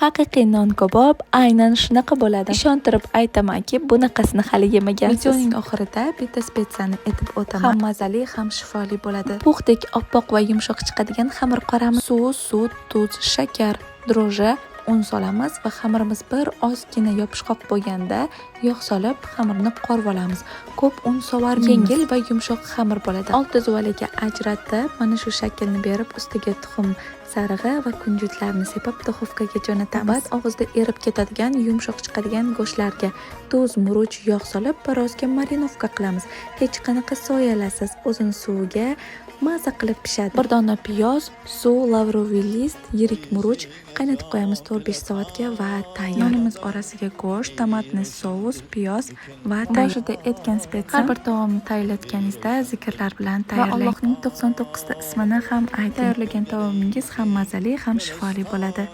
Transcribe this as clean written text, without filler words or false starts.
Haqiqiy non kabob aynan shunaqa bo'ladi. Ishontirib aytamanki, bunaqasini hali yemagansiz. Videoning oxirida bitta spetsiyani aytib o'taman. Ham mazali, ham shifoli bo'ladi. Puxdek oppoq va yumshoq chiqadigan xamir qoramiz. Suv, sut, tuz, shakar, dro'ja, un solamiz va xamirimiz bir ozgina yopishqoq bo'lganda yog' solib xamirni qorib olamiz. Ko'p un sovarmaymiz. Yengil va yumshoq xamir bo'ladi. Olti zuvalaga ajratib, mana shu shaklni berib, ustiga tuxum sarig'i va kunjutlarni sepib duxovkaga jo'natamiz. Og'izda erib ketadigan, yumshoq chiqadigan go'shtlarga tuz, murch, yog' solib birozga marinovka qilamiz. Hech qanaqa soyalasiz, o'zini suviga maza qilib pishadi. Bir dona piyoz, suv, lavroviy list, yirik murch qaynatib qo'yamiz 4-5 soatga va tayyor. Nonimiz orasiga go'sht, tomatli sous, piyoz va boshida aytgan spetsiya. Har bir taomni tayyorlatganingizda zikrlar bilan tayyorlang. Va Allohning 99 ta ismini ham ayting. Tayyorlagan taomingiz ham mazali, ham shifoli bo'ladi.